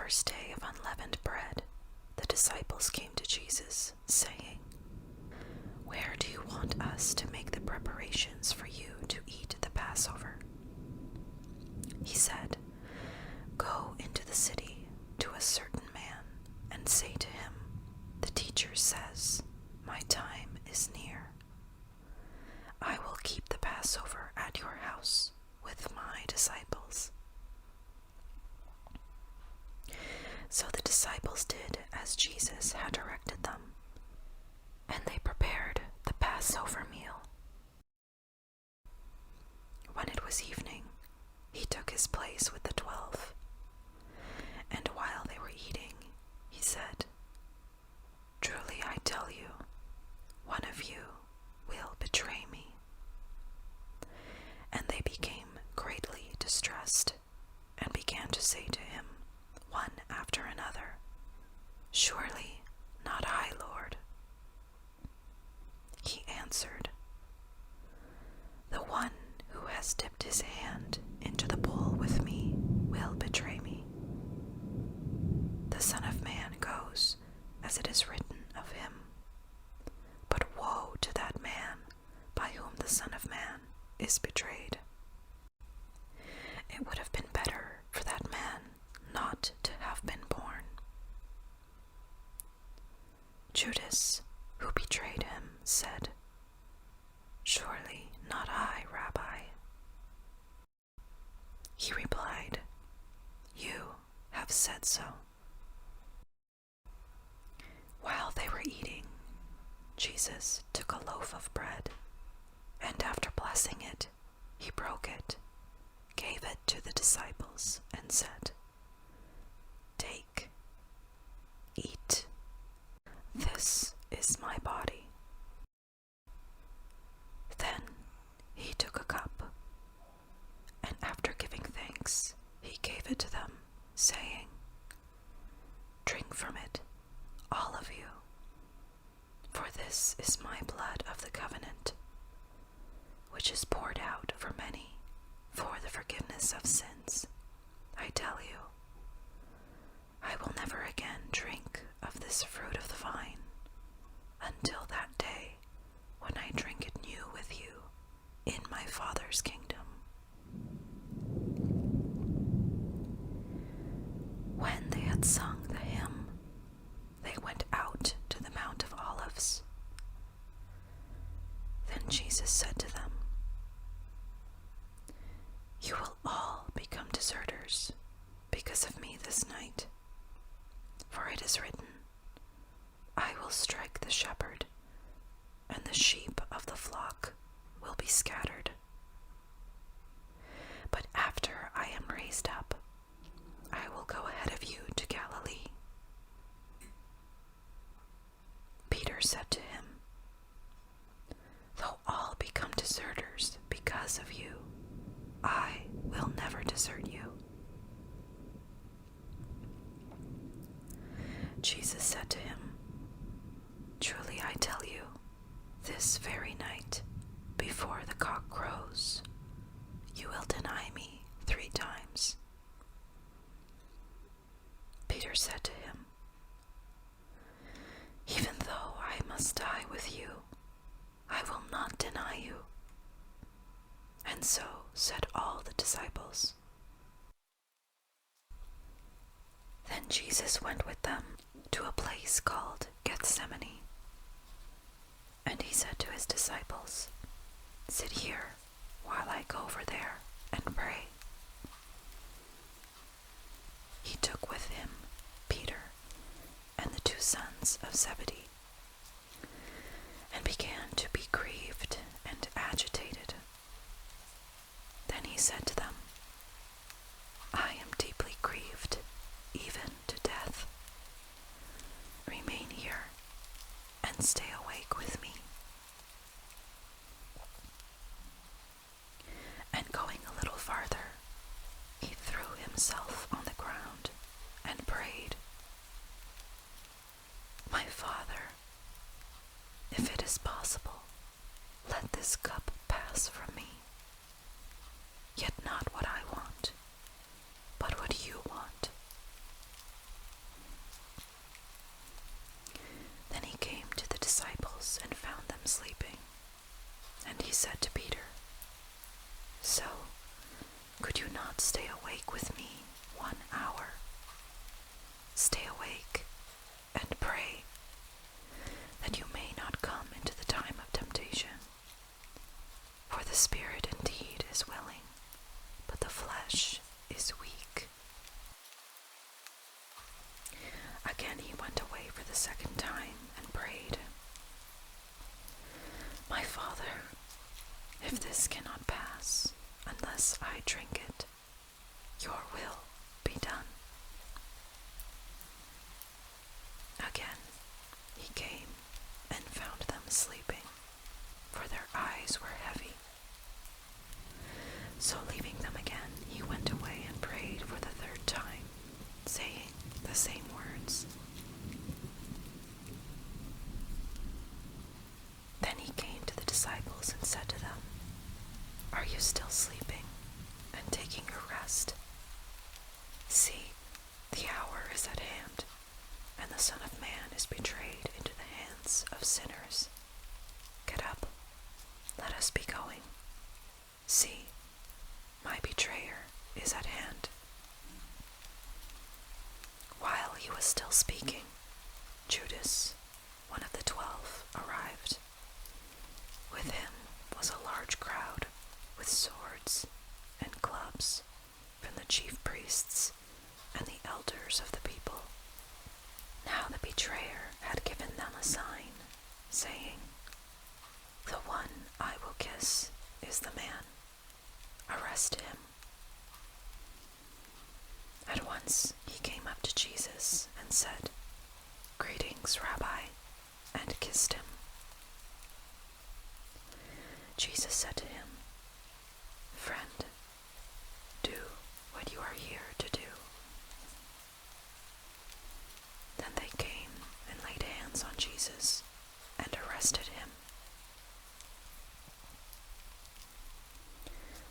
first day of unleavened bread, the disciples came to Jesus, saying, "Where do you want us to make the preparations for you to eat the Passover?" He said, "Go into the city to a certain man and say to him, 'The teacher says, my time is near. I will keep the Passover at your house with my disciples.'" So the disciples did as Jesus had directed them, and they prepared the Passover meal. When it was evening, he took his place with the 12, and while they were eating, he said, "Truly I tell you, one of you will betray me." And they became greatly distressed, and began to say to him, one after another, "Surely not I, Lord." He answered, "The one who has dipped his hand into the bowl with me will betray me. The Son of Man goes as it is written of him, but woe to that man by whom the Son of Man is betrayed. It would have been better for that man not to have been born." Judas, who betrayed him, said, "Surely not I, Rabbi." He replied, "You have said so." While they were eating, Jesus took a loaf of bread, and after blessing it, he broke it, gave it to the disciples, and said, "Take, eat. This is my body." Then he took a cup, and after giving thanks, he gave it to them, saying, "Drink from it, all of you, for this is my blood of the covenant, which is poured out for many for the forgiveness of sins. I tell you, I will never again drink of this fruit of the vine until that day when I drink it new with you in my Father's kingdom." When they had sung the hymn, they went out to the Mount of Olives. Then Jesus said to them, "You will all become deserters because of me this night. For it is written, I will strike the shepherd, and the sheep of the flock will be scattered. But after I am raised up, I will go ahead of you to Galilee." Peter said to him, "Though all become deserters because of you, I will never desert you." Jesus said to him, "Truly I tell you, this very night, before the cock crows, you will deny me 3 times. Peter said to him, "Even though I must die with you, I will not deny you." And so said all the disciples. Then Jesus went with them to a place called Gethsemane, and he said to his disciples, "Sit here while I go over there and pray." He took with him Peter and the 2 sons of Zebedee, and began to be grieved and agitated. Then he said to them, "I am deeply grieved, even to death. Remain here and stay awake with me." And going a little farther, he threw himself on the ground and prayed, "My Father, if it is possible, let this cup pass from me. Yet not awake with me 1 hour. Stay awake and pray, that you may not come into the time of temptation. For the spirit indeed is willing, but the flesh is weak. Again he went away for the second time and prayed, My Father, if this cannot pass unless I drink it, your will be done. Again he came and found them sleeping, for their eyes were heavy. So leaving them again, he went away and prayed for the third time, saying the same words. Then he came to the disciples and said to them, Are you still sleeping and taking your rest? See, the hour is at hand, and the Son of Man is betrayed into the hands of sinners. Get up, let us be going. See, my betrayer is at hand. While he was still speaking, Judas, one of the 12, arrived. With him was a large crowd with swords and clubs from the chief priests and the elders of the people. Now the betrayer had given them a sign, saying, The one I will kiss is the man. Arrest him. At once he came up to Jesus and said, Greetings, Rabbi, and kissed him. Jesus said to him, Friend, do what you are here to do. Then they came and laid hands on Jesus and arrested him.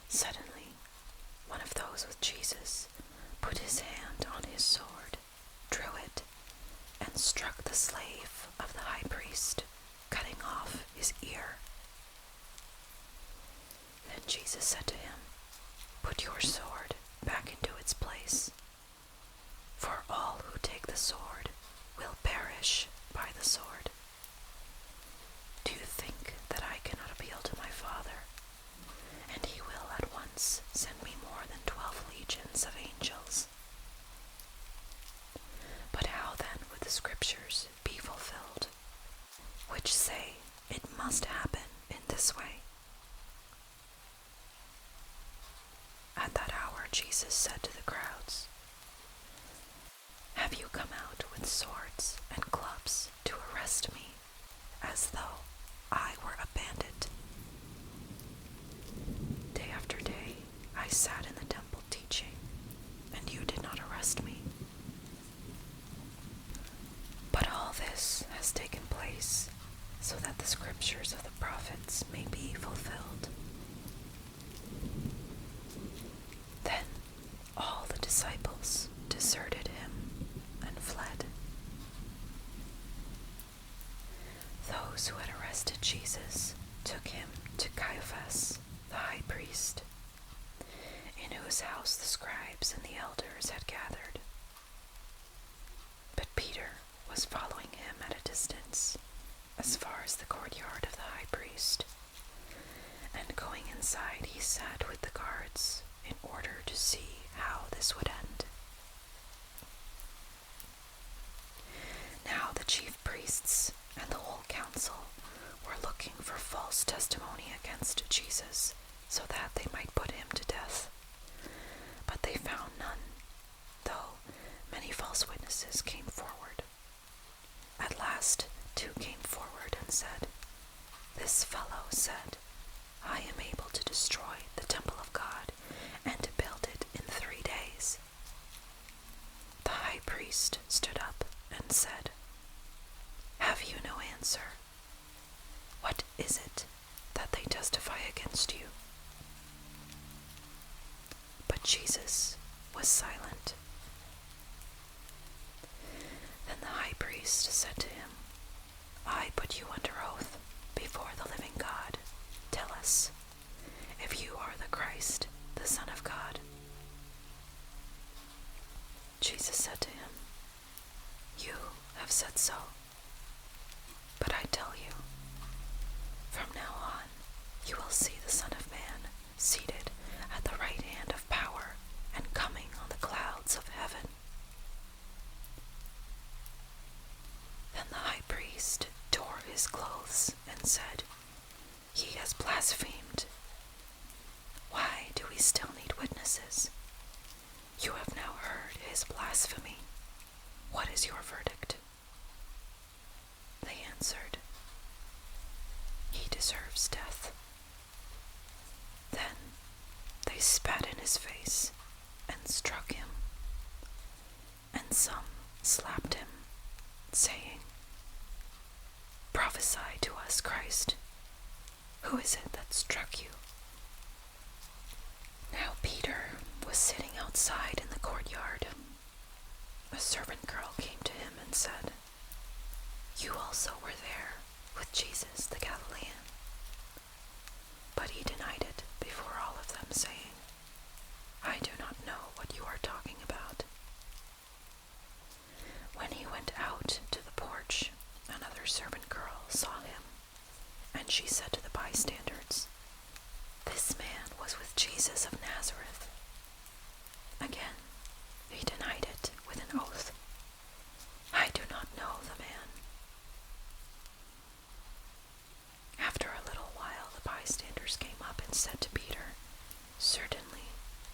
Suddenly, one of those with Jesus put his hand on his sword, drew it, and struck the slave of the high priest, cutting off his ear. Then Jesus said to him, Put your sword back into its place, for all who take the sword will perish by the sword. Do you think that I cannot appeal to my Father, and he will at once send me more than 12 legions of angels? But how then would the scriptures be fulfilled, which say it must happen in this way? At that hour Jesus said to the crowds, Have you come out with swords and clubs to arrest me, as though I were a bandit? Day after day I sat in the temple teaching, and you did not arrest me. But all this has taken place so that the scriptures of the prophets may be fulfilled. Then all the disciples deserted him and fled. Those who had arrested Jesus took him to Caiaphas, the high priest, in whose house the scribes and the elders had gathered. But Peter was following him at a distance, as far as the courtyard of the high priest, and going inside he sat with the guards in order to see how this would end. Now the chief priests and the whole council were looking for false testimony against Jesus, so that they might put him to death. But they found none, though many false witnesses came forward. At last 2 came forward and said, This fellow said, I am able to destroy the temple of God and to build it in 3 days. The high priest stood up and said, Have you no answer? What is it that they testify against you? But Jesus was silent. Then the high priest said to him, I put you under oath before the living God. Tell us, if you are the Christ, the Son of God. we still need witnesses. You have now heard his blasphemy. What is your verdict?" They answered, "He deserves death." Then they spat in his face and struck him, and some slapped him, saying, "Prophesy to us, Christ. Who is it that struck you?" Now Peter was sitting outside in the courtyard. A servant girl came to him and said, "You also were there with Jesus the Galilean." But he denied it before all of them, saying, "I do not know what you are talking about." When he went out to the porch, another servant girl saw him, and she said to the bystanders, "This man was with Jesus of Nazareth." Again, he denied it with an oath, "I do not know the man." After a little while, the bystanders came up and said to Peter, "Certainly,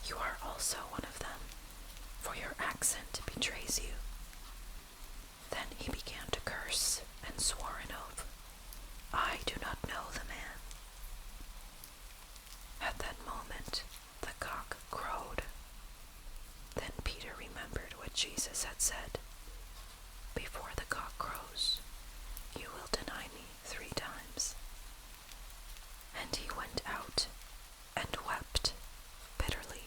you are also one of them, for your accent betrays you." Then he began to curse and swore an oath, "I do not know the man." At that moment, the cock crowed. Then Peter remembered what Jesus had said, "Before the cock crows, you will deny me 3 times." And he went out and wept bitterly.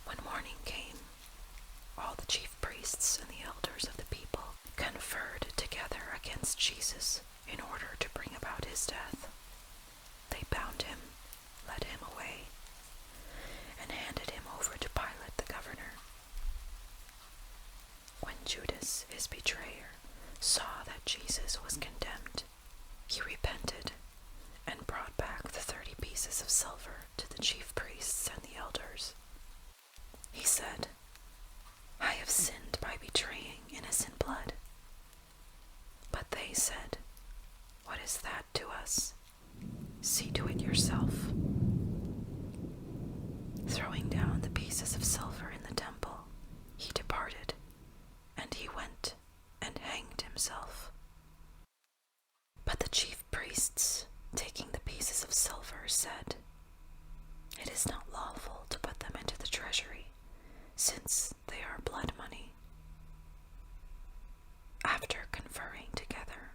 When morning came, all the chief priests and the elders of the people conferred together against Jesus in order to bring about his death. They bound him, led him away, and handed him over to Pilate the governor. When Judas, his betrayer, saw that Jesus was condemned, he repented and brought back the 30 pieces of silver to the chief priests and the elders. He said, "I have sinned by betraying innocent blood." But they said, "What is that to us? See to it yourself." Throwing down the pieces of silver in the temple, he departed, and he went and hanged himself. But the chief priests, taking the pieces of silver, said, "It is not lawful to put them into the treasury, since they are blood money." After conferring together,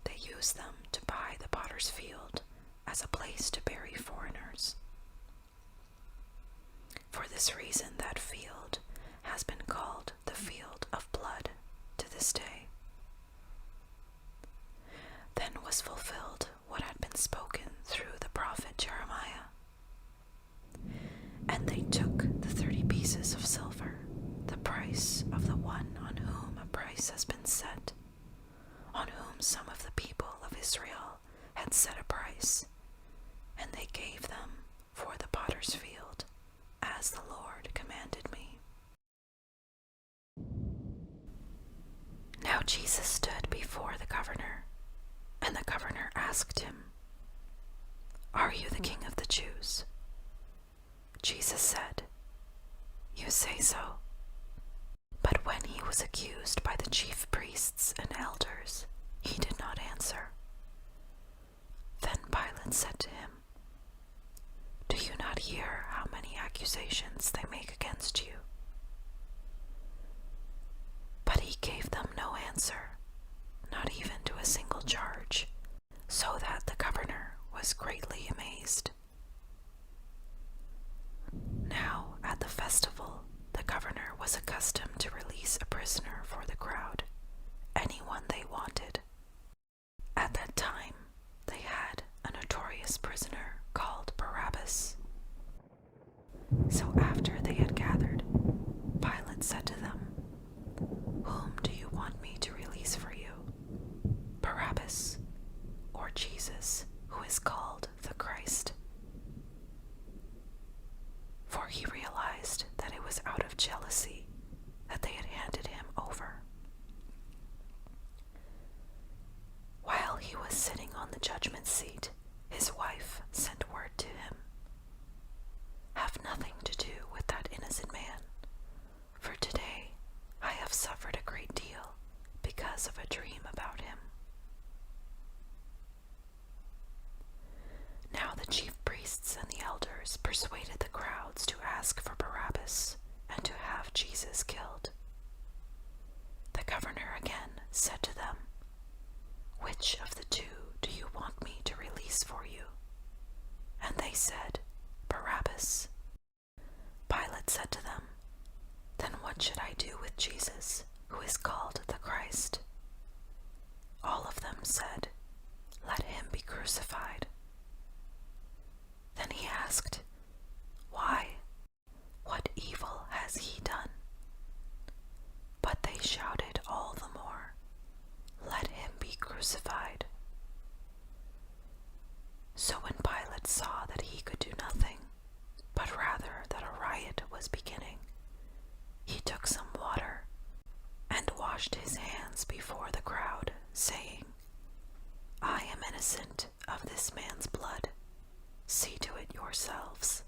they used them to buy the potter's field as a place to bury foreigners. For this reason, that field has been called the Field of Blood to this day. Then was fulfilled what had been spoken through the prophet Jeremiah. And they took the 30 pieces of silver, the price of the one on whom a price has been set, on whom some of the people of Israel had set a price, and they gave them for the potter's field, as the Lord commanded me. Now Jesus stood before the governor, and the governor asked him, "Are you the king of the Jews?" Jesus said, "You say so." But when he was accused by the chief priests and elders, he did not answer. Then Pilate said to him, "Do you not hear how many accusations they make against you?" But he gave them no answer, not even to a single charge, so that the governor was greatly amazed. Now at the festival, the governor was accustomed to release a prisoner for the crowd, anyone they wanted. At that time, they had a notorious prisoner called Barabbas. So after they had gathered, Pilate said to them, "Whom do you want me to release for you, Barabbas or Jesus, who is called the Christ?" For he realized that it was out of jealousy that they had handed him over. While he was sitting on the judgment seat, his wife sent word they said, "Barabbas." Pilate said to them, "Then what should I do with Jesus, who is called the Christ?" All of them said, "Let him be crucified." Then he asked, "Why? What evil has he done?" But they shouted all the more, "Let him be crucified." So when Pilate saw that he could do nothing, but rather that a riot was beginning, he took some water and washed his hands before the crowd, saying, "I am innocent of this man's blood. See to it yourselves."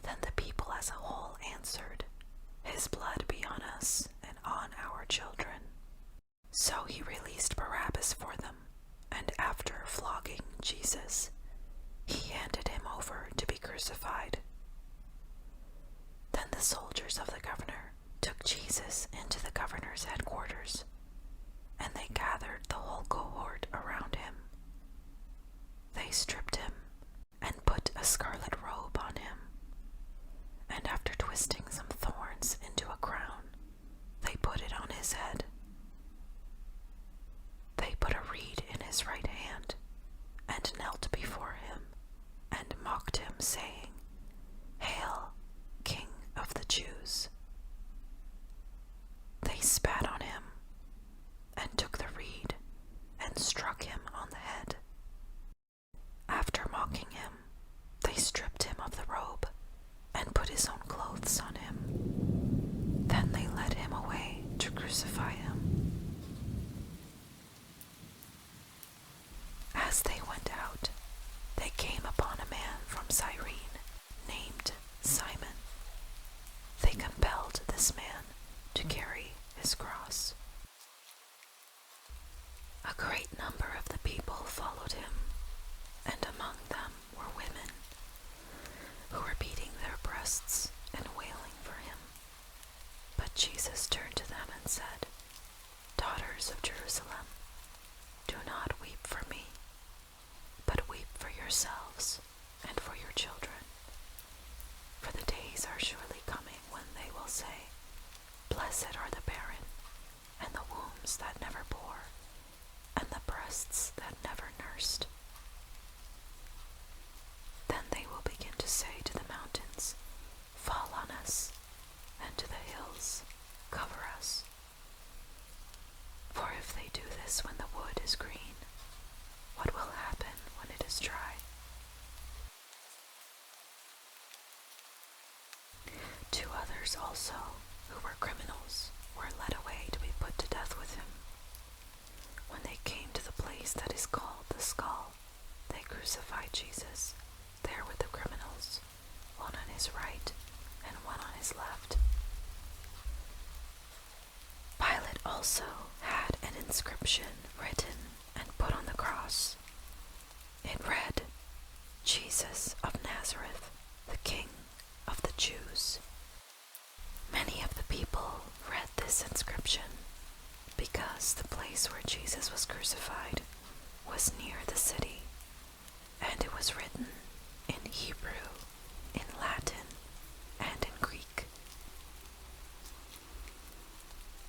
Then the people as a whole answered, "His blood be on us and on our children." So he released Barabbas for them, and after flogging Jesus, he handed him over to be crucified. Then the soldiers of the governor took Jesus into the governor's headquarters, and they gathered the whole cohort around him. They stripped him and put a scarlet robe on him, and after twisting some thorns into a crown, they put it on his head. They put a reed in his right hand and knelt before him and mocked him, saying, "Hail, King of the Jews!" They spat on him and took the reed and struck him on the head. After mocking him, they stripped him of the robe and put his own clothes on him. Then they led him away to crucify him. As they went out, they came upon a man from Cyrene named Simon. They compelled this man to carry his cross. A great number of the people followed him, and among them were women who were beating their breasts and wailing for him. But Jesus turned to them and said, "Daughters of Jerusalem, do not weep for me, but weep for yourselves and for your children. For the days are surely coming when they will say, 'Blessed are the barren, and the wombs that never bore, and the breasts that never nursed.' Then they will begin to say to the mountains, 'Fall on us,' and to the hills, 'Cover us.' For if they do this when the wood is green, what will happen when it is dry?" Two others also, who were criminals, were led away to be put to death with him. When they came to the place that is called the Skull, they crucified Jesus there with the criminals, one on his right and one on his left. Pilate also had an inscription written and put on the cross. It read, "Jesus of Nazareth, the King of the Jews." Many of the people read this inscription because the place where Jesus was crucified was near the city, and it was written in Hebrew, in Latin, and in Greek.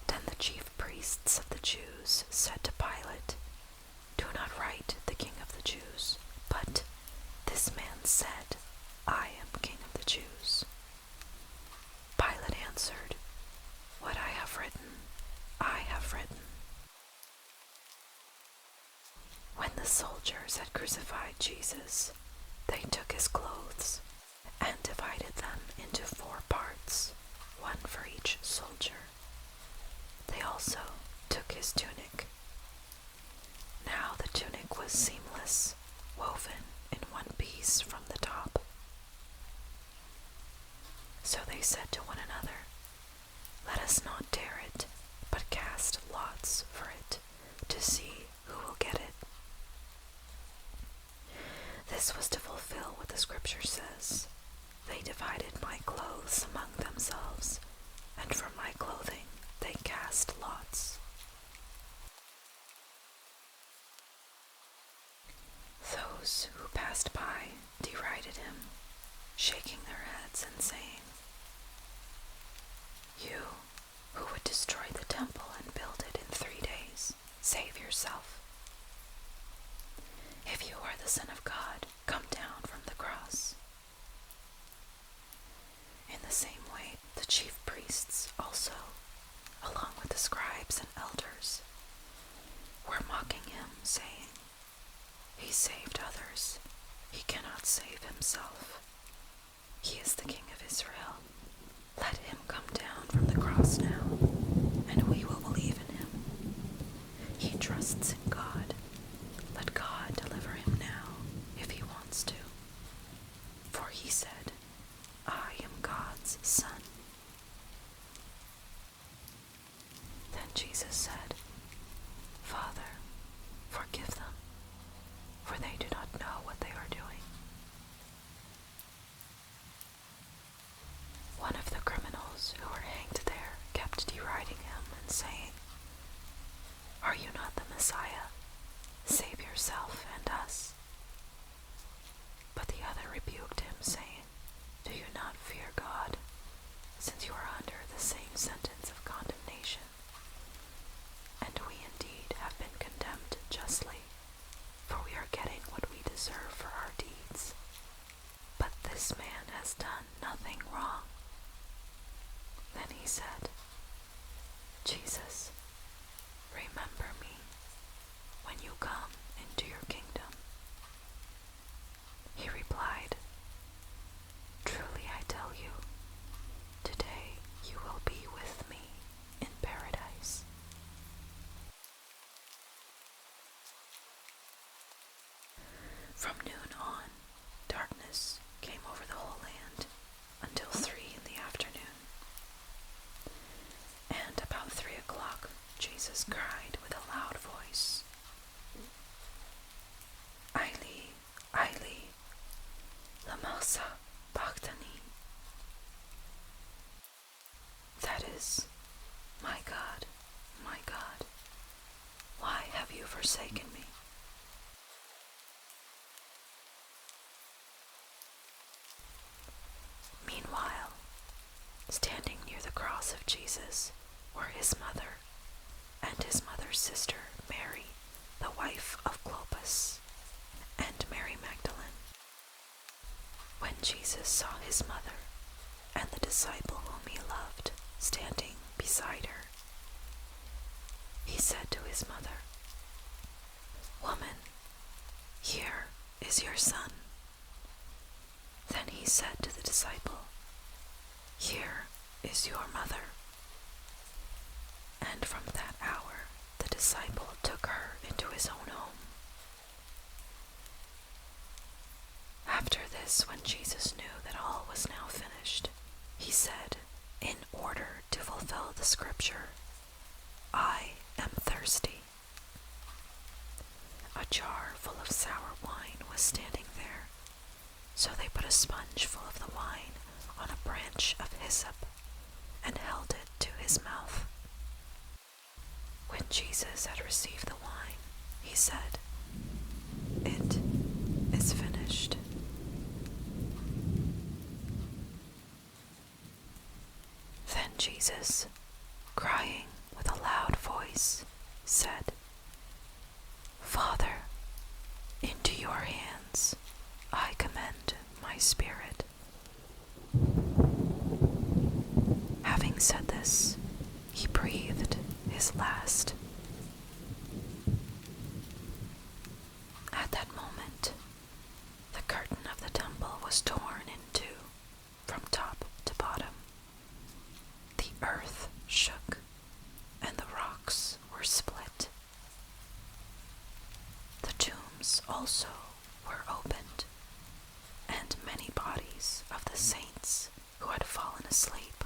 Then the chief priests of the Jews said to Pilate, "Do not write the King of the Jews, but this man said, 'I am King of the Jews.'" Pilate answered, "What I have written, I have written." When the soldiers had crucified Jesus, they took his clothes and divided them into 4 parts, one for each soldier. They also took his tunic. Now the tunic was seamless, woven in one piece from the top. So they said to one another, "Let us not tear it, but cast lots for it, to see who will get it." This was to fulfill what the scripture says, "They divided my clothes among themselves, and for my clothing they cast lots." So those who passed by derided him, shaking their heads and saying, "You, who would destroy the temple and build it in 3 days, save yourself. If you are the Son of God, come down from the cross." In the same way, the chief priests also, along with the scribes and elders, were mocking him, saying, "He saved others. He cannot save himself. He is the King of Israel. Let him come down from the cross now, and we will believe in him. He trusts in God. Let God deliver him now, if he wants to. For he said, 'I am God's son.'" Then Jesus said, "Father, forgive them, for they do not know what they are doing." One of the criminals who were hanged there kept deriding him and saying, "Are you not the Messiah? Save yourself and us." But the other rebuked him, saying, "Do you not fear God, since you are under the same sentence of condemnation? And we indeed have been condemned justly, for we are getting what we deserve for our deeds. But this man has done nothing wrong." Then he said, "Jesus, remember me when you come into your kingdom." He replied, "Truly I tell you, today you will be with me in paradise." From noon on, darkness came over the whole land until 3 in the afternoon. And about 3 o'clock, Jesus cried with a loud voice, "Eli, Eli, lama sabachthani." That is, my God, why have you forsaken me?" Meanwhile, standing near the cross of Jesus were his mother and his mother's sister Mary, the wife of Clopas, and Mary Magdalene. When Jesus saw his mother and the disciple whom he loved standing beside her, he said to his mother, "Woman, here is your son." Then he said to the disciple, "Here is your mother." And from that hour the disciple took her into his own home. After this, when Jesus knew that all was now finished, he said, in order to fulfill the scripture, "I am thirsty." A jar full of sour wine was standing there, so they put a sponge full of the wine on a branch of hyssop and held it to his mouth. When Jesus had received the wine, he said, "It is finished." Then Jesus, crying with a loud voice, said, "Father, into your hands I commend my spirit." Having said this, he breathed his last. At that moment, the curtain of the temple was torn in two from top to bottom. The earth shook, and the rocks were split. The tombs also were opened, and many bodies of the saints who had fallen asleep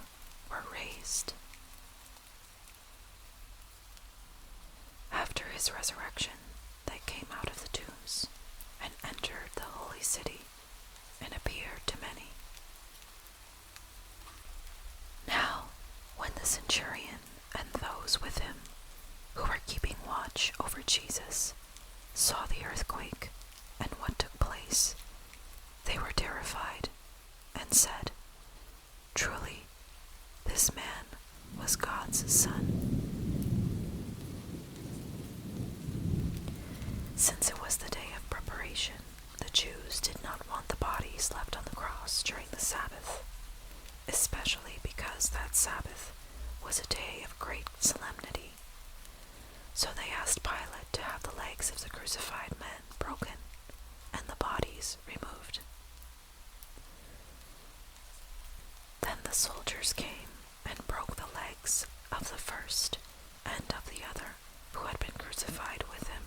were raised. After his resurrection, they came out of the tombs and entered the holy city and appeared to many. Now, when the centurion and those with him who were keeping watch over Jesus saw the earthquake and what took Truly, this man was God's Son. Since it was the day of preparation, the Jews did not want the bodies left on the cross during the Sabbath, especially because that Sabbath was a day of great solemnity. So they asked Pilate to have the legs of the crucified men broken and the bodies removed. Then the soldiers came and broke the legs of the first and of the other who had been crucified with him.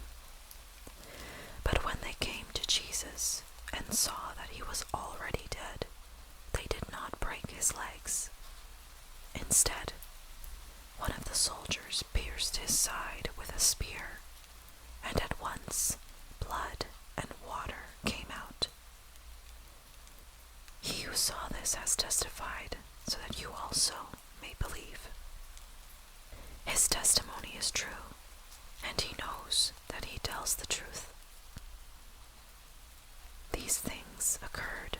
But when they came to Jesus and saw that he was already dead, they did not break his legs. Instead, one of the soldiers pierced his side with a spear, and at once blood and water came out. He who saw this has testified, so that you also may believe. His testimony is true, and he knows that he tells the truth. These things occurred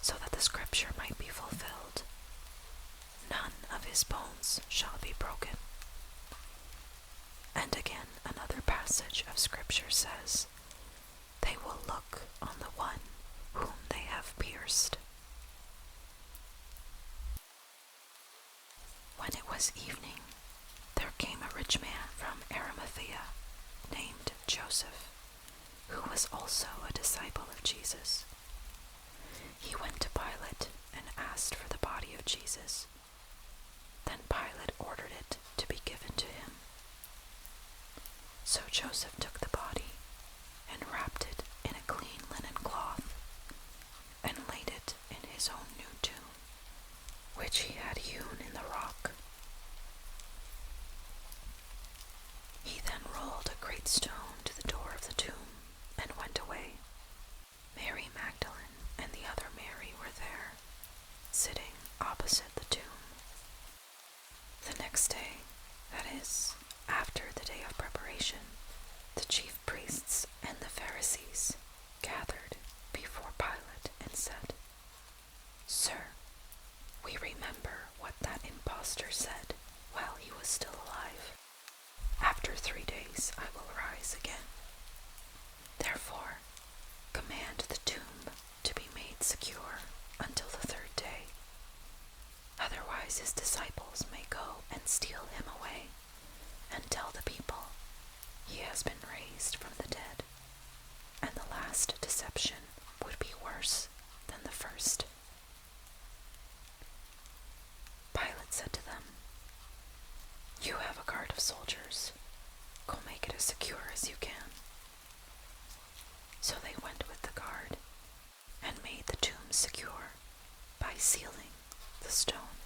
so that the scripture might be fulfilled. None of his bones shall be broken. And again, another passage of scripture says, they will look on the one whom they have pierced. When it was evening, there came a rich man from Arimathea named Joseph, who was also a disciple of Jesus. He went to Pilate and asked for the body of Jesus. Then Pilate ordered it to be given to him. So Joseph took the body and wrapped it in a clean linen cloth and laid it in his own new tomb, which he had hewn in the rock. He then rolled a great stone to the door of the tomb and went away. Mary Magdalene and the other Mary were there, sitting opposite the tomb. The next day, that is, after the day of preparation, the chief priests and the Pharisees gathered before Pilate and said, "Sir, we remember what that impostor said while he was still alive. After 3 days I will rise again. Therefore, command the tomb to be made secure until the 3rd day. Otherwise his disciples may go and steal him away and tell the people, he has been raised from the dead, and the last deception would be worse than the first." Pilate said to them, "You have a guard of soldiers. Go make it as secure as you can." So they went with the guard and made the tomb secure by sealing the stone.